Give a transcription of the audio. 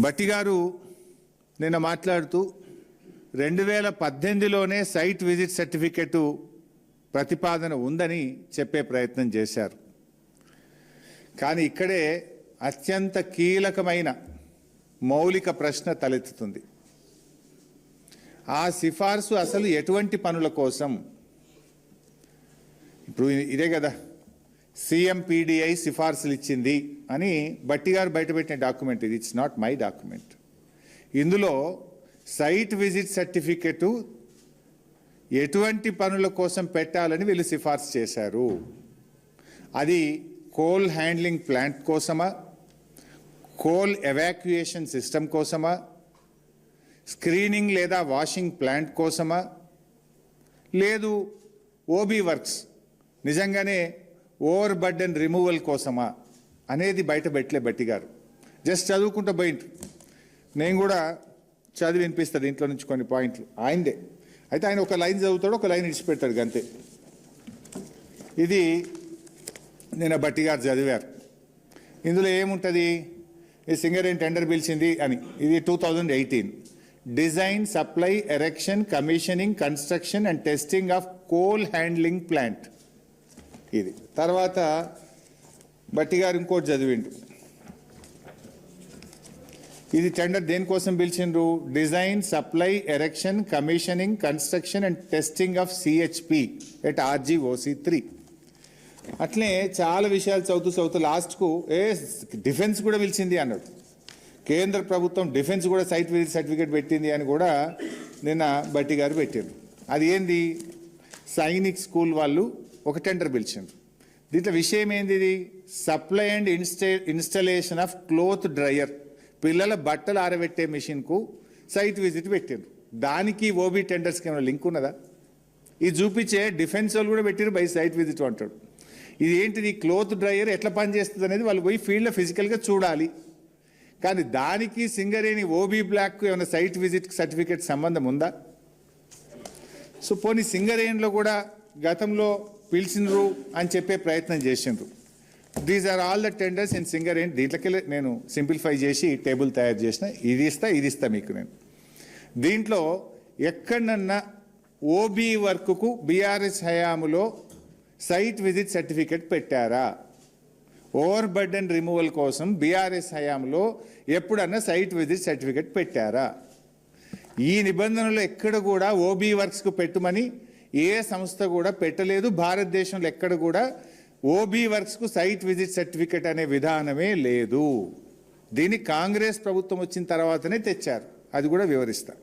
భట్టి గారు నిన్న మాట్లాడుతూ 2018లోనే సైట్ విజిట్ సర్టిఫికెట్ ప్రతిపాదన ఉందని చెప్పే ప్రయత్నం చేశారు. కానీ ఇక్కడే అత్యంత కీలకమైన మౌలిక ప్రశ్న తలెత్తుతుంది. ఆ సిఫార్సు అసలు ఎటువంటి పనుల కోసం? ఇప్పుడు ఇదే కదా CMPDI సిఫార్సులు ఇచ్చింది అని భట్టి గారు బయటపెట్టిన డాక్యుమెంట్ ఇది. It's not my document. ఇందులో సైట్ విజిట్ సర్టిఫికెట్ ఎటువంటి పనుల కోసం పెట్టాలని వీళ్ళు సిఫార్సు చేశారు. అది కోల్ హ్యాండ్లింగ్ ప్లాంట్ కోసమా, కోల్ ఎవాక్యుయేషన్ సిస్టమ్ కోసమా, స్క్రీనింగ్ లేదా వాషింగ్ ప్లాంట్ కోసమా, లేదు ఓబీ వర్క్స్ నిజంగానే ఓవర్ బర్డెన్ రిమూవల్ కోసమా అనేది బయట పెట్టలే భట్టి గారు. జస్ట్ చదువుకుంటూ పోయింటు. నేను కూడా చదివి వినిపిస్తాను ఇంట్లో నుంచి కొన్ని పాయింట్లు ఆయనదే. అయితే ఆయన ఒక లైన్ చదువుతాడు, ఒక లైన్ ఇడిచిపెడతాడు అంతే. ఇది నేను భట్టి గారు చదివారు. ఇందులో ఏముంటుంది? ఈ సింగరేణి టెండర్ పిలిచింది అని. ఇది 2018 design, supply, erection, commissioning, construction and testing of coal handling plant. ఇది తర్వాత భట్టి గారు ఇంకోటి చదివిండు. ఇది టెండర్ దేనికోసం పిలిచిండ్రు? Design, supply, erection, commissioning, construction and testing of CHP at RGOC3. అట్లే చాలా విషయాలు చదువుతూ లాస్ట్కు డిఫెన్స్ కూడా పిలిచింది అన్నాడు. కేంద్ర ప్రభుత్వం డిఫెన్స్ కూడా సైట్ విజిట్ సర్టిఫికేట్ పెట్టింది అని కూడా నిన్న భట్టి గారు పెట్టారు. అది ఏంది? సైనిక్ స్కూల్ వాళ్ళు ఒక టెండర్ పిలిచిండ్రు. దీంట్లో విషయం ఏంది? ఇది supply and installation of cloth dryer, పిల్లల బట్టలు ఆరబెట్టే మిషన్కు సైట్ విజిట్ పెట్టిండ్రు. దానికి ఓబీ టెండర్స్కి ఏమైనా లింక్ ఉన్నదా? ఇది చూపించే డిఫెన్స్ వాళ్ళు కూడా పెట్టారు బై సైట్ విజిట్ అంటాడు. ఇది ఏంటిది? క్లోత్ డ్రయర్ ఎట్లా పనిచేస్తుంది అనేది వాళ్ళు పోయి ఫీల్డ్లో ఫిజికల్గా చూడాలి. కానీ దానికి సింగరేణి ఓబీ బ్లాక్కు ఏమైనా సైట్ విజిట్ సర్టిఫికేట్ సంబంధం ఉందా? సో పోనీ సింగరేణిలో కూడా గతంలో పిలిచిండ్రు అని చెప్పే ప్రయత్నం చేసిండ్రు. These are all the tenders in Singareni. దీంట్లోకి నేను సింప్లిఫై చేసి టేబుల్ తయారు చేసిన. ఇది ఇస్తా మీకు నేను. దీంట్లో ఎక్కడన్నా ఓబీ వర్క్కు BRS హయాములో సైట్ విజిట్ సర్టిఫికెట్ పెట్టారా? ఓవర్ బర్డెన్ రిమూవల్ కోసం BRS హయాంలో ఎప్పుడన్నా సైట్ విజిట్ సర్టిఫికెట్ పెట్టారా? ఈ నిబంధనలు ఎక్కడ కూడా ఓబీ వర్క్స్కు పెట్టమని ఏ సంస్థ కూడా పెట్టలేదు. భారతదేశంలో ఎక్కడ కూడా ఓబీ వర్క్స్కు సైట్ విజిట్ సర్టిఫికెట్ అనే విధానమే లేదు. దీన్ని కాంగ్రెస్ ప్రభుత్వం వచ్చిన తర్వాతనే తెచ్చారు. అది కూడా వివరిస్తా.